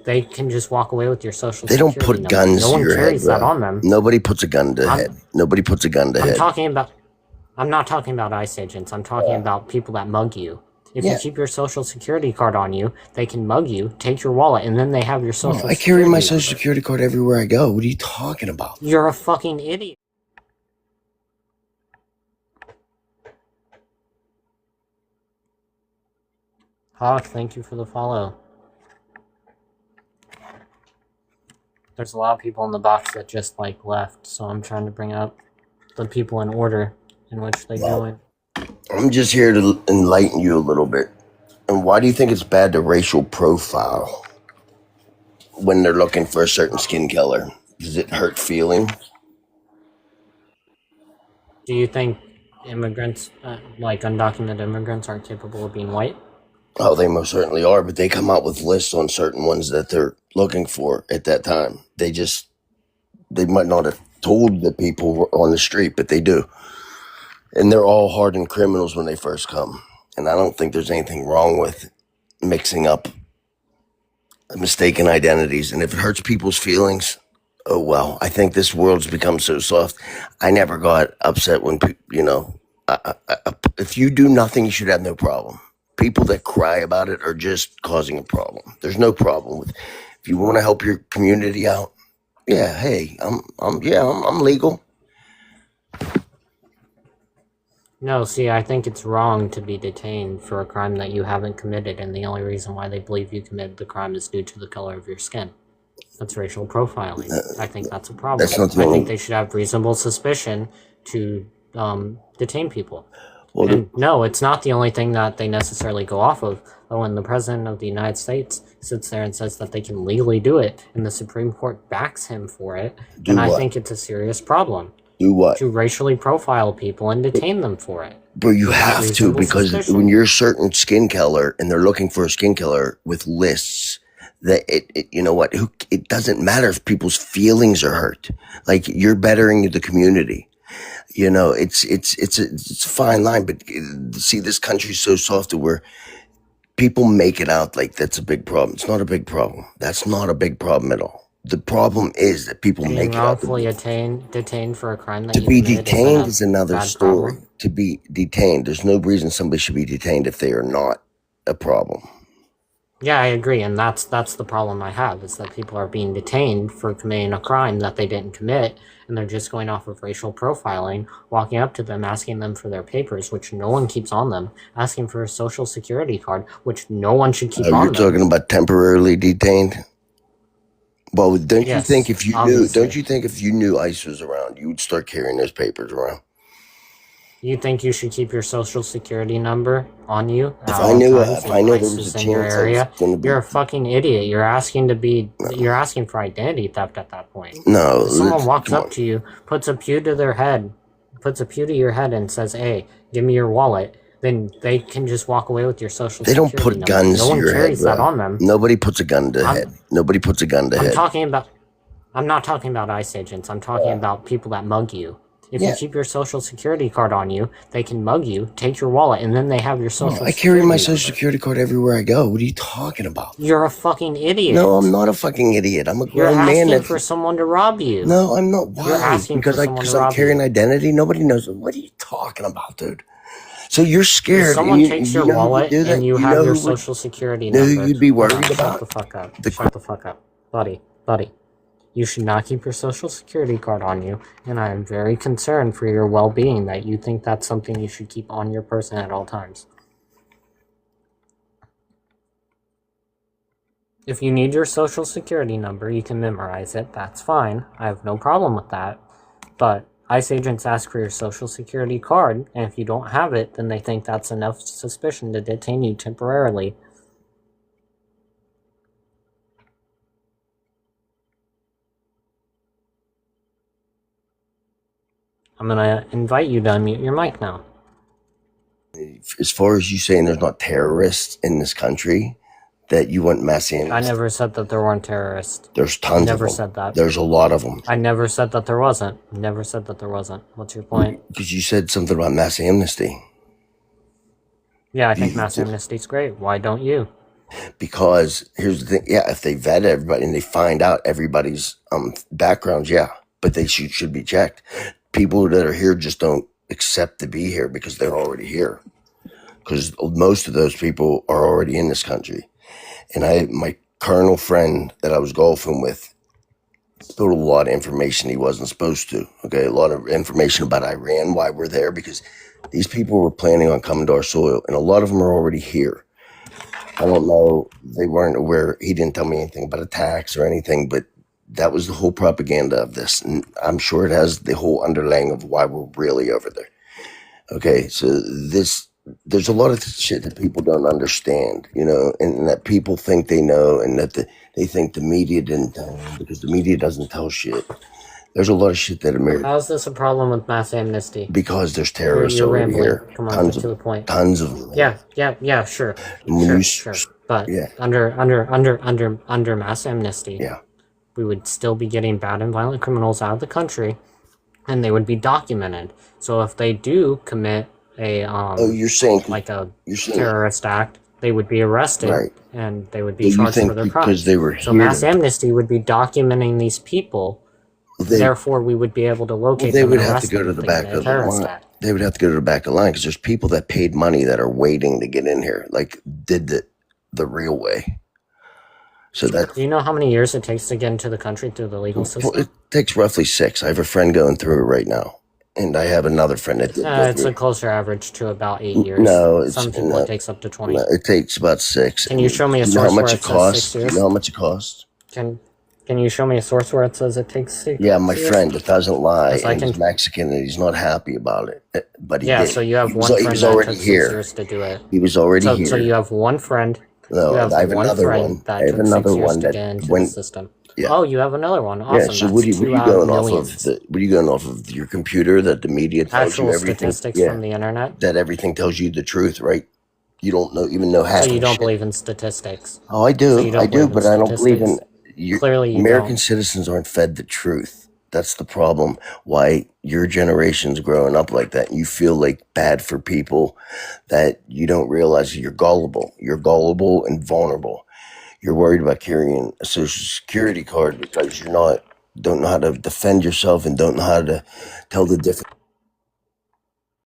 they can just walk away with your social They don't security put number. guns No to one your head, carries that bro. on them. Nobody puts a gun to the head. Nobody puts a gun to head. I'm not talking about ICE agents. I'm talking about people that mug you. If you keep your social security card on you, they can mug you, take your wallet, and then they have your social security I carry my number. social security card everywhere I go. What are you talking about? You're a fucking idiot. Hawk, thank you for the follow. There's a lot of people in the box that just like left, so I'm trying to bring up the people in order in which they join. I'm just here to enlighten you a little bit. And why do you think it's bad to racial profile when they're looking for a certain skin color? Does it hurt feelings? Do you think immigrants, like undocumented immigrants, aren't capable of being white? Oh, they most certainly are, but they come out with lists on certain ones that they're looking for at that time. They might not have told the people on the street, but they do. And they're all hardened criminals when they first come. And I don't think there's anything wrong with mixing up mistaken identities. And if it hurts people's feelings, oh well. I think this world's become so soft. I never got upset when, if you do nothing, you should have no problem. People that cry about it are just causing a problem. There's no problem with, if you want to help your community out, yeah, hey, I'm legal. No, see, I think it's wrong to be detained for a crime that you haven't committed, and the only reason why they believe you committed the crime is due to the color of your skin. That's racial profiling. I think that's a problem. I think they should have reasonable suspicion to detain people. Well, and no, it's not the only thing that they necessarily go off of. But when the President of the United States sits there and says that they can legally do it, and the Supreme Court backs him for it, then I think it's a serious problem. Do what? To racially profile people and detain them for it. But you have to, because when you're a certain skin color and they're looking for a skin color with lists, that it doesn't matter if people's feelings are hurt. Like, you're bettering the community. It's a fine line, but see, this country's so soft to where people make it out like that's a big problem. It's not a big problem. That's not a big problem at all. The problem is that people make it out. Wrongfully detained for a crime that to be detained is another story. Problem. To be detained, there's no reason somebody should be detained if they are not a problem. Yeah, I agree, and that's the problem I have, is that people are being detained for committing a crime that they didn't commit, and they're just going off of racial profiling, walking up to them, asking them for their papers, which no one keeps on them, asking for a social security card, which no one should keep on them. You're talking about temporarily detained? Well, don't you think if you knew ICE was around, you would start carrying those papers around? You think you should keep your social security number on you? If I knew there was a chance area, you're a fucking idiot. You're asking for identity theft at that point. No, if someone walks up to you, puts a pew to your head, and says, "Hey, give me your wallet." Then they can just walk away with your social security number. They don't put guns to your head, bro. No one carries that on them. Nobody puts a gun to head. Nobody puts a gun to head. I'm not talking about ICE agents. I'm talking about people that mug you. If you keep your social security card on you, they can mug you, take your wallet, and then they have your social security I carry my social security card everywhere I go. What are you talking about? You're a fucking idiot. No, I'm not a fucking idiot. I'm a grown man. You're asking for someone to rob you. No, I'm not. Why? You're asking because I'm carrying identity. Nobody knows. What are you talking about, dude? So you're scared. If someone takes your wallet and you have your social security number. Know who you'd be worried about? Shut the fuck up. Shut the fuck up. Buddy. You should not keep your social security card on you, and I am very concerned for your well-being that you think that's something you should keep on your person at all times. If you need your social security number, you can memorize it. That's fine. I have no problem with that. But ICE agents ask for your social security card, and if you don't have it, then they think that's enough suspicion to detain you temporarily. I'm going to invite you to unmute your mic now. As far as you saying there's not terrorists in this country, that you want mass amnesty. I never said that there weren't terrorists. There's tons of them. Never said that. There's a lot of them. I never said that there wasn't. Never said that there wasn't. What's your point? Because you said something about mass amnesty. Yeah, I think mass amnesty is great. Why don't you? Because here's the thing, yeah, if they vet everybody and they find out everybody's backgrounds, yeah, but they should be checked. People that are here just don't accept to be here because they're already here. Because most of those people are already in this country. And my colonel friend that I was golfing with spilled a lot of information he wasn't supposed to. Okay, a lot of information about Iran, why we're there, because these people were planning on coming to our soil, and a lot of them are already here. I don't know, they weren't aware. He didn't tell me anything about attacks or anything, but that was the whole propaganda of this. And I'm sure it has the whole underlying of why we're really over there. Okay, so there's a lot of shit that people don't understand, and that people think they know, and that they think the media didn't tell them, because the media doesn't tell shit. There's a lot of shit that America, How is this a problem with mass amnesty? because there's terrorists You're over rambling. here. Come on, Tons get to the of point. tons of them. Yeah, sure. And when Sure. you But yeah, under mass amnesty, yeah. we would still be getting bad and violent criminals out of the country, and they would be documented. So if they do commit a Oh, you're saying terrorist act, they would be arrested, right? and they would So be you charged think for their because crimes. they were So here, mass amnesty would be documenting these people. Therefore, we would be able to locate they them would and have arrest to go them to if the they back commit a of the terrorist line. act. They would have to go to the back of the line because there's people that paid money that are waiting to get in here, like did the real way. So that Do you know how many years it takes to get into the country through the legal system? it takes roughly 6. I have a friend going through it right now, and I have another friend that did go It's through a closer average to about 8 years. No, Some people it takes up to 20. no, it takes about 6. Can you show me a Do you know how source much where it it says 6 costs? Do you years? know how much it costs? Can you show me a source where it says it takes 6 Yeah, my years? friend that doesn't lie, Yes, I and he's can. Mexican, and he's not happy about it. But he Yeah, did. so you have He was, one he friend was that already took 6 here. years to do it. He was already So here. you have one friend. No, You have I have one another friend one. that I have took 6 another years one to that get into the went. system. Yeah. Oh, you have another one. Yeah. Awesome. So That's what are 2 you out of going off of? millions. What are you going off of? Your computer that the media tells you Actual everything? statistics Yeah, from the internet. that everything tells you the truth, right? You don't even know half So you of the don't shit. believe in statistics. Oh, I So do. you I don't do, believe in but I don't believe in statistics. Clearly you American don't. citizens aren't fed the truth. That's the problem. Why your generation's growing up like that. You feel like bad for people that you don't realize you're gullible. You're gullible and vulnerable. You're worried about carrying a social security card because don't know how to defend yourself and don't know how to tell the difference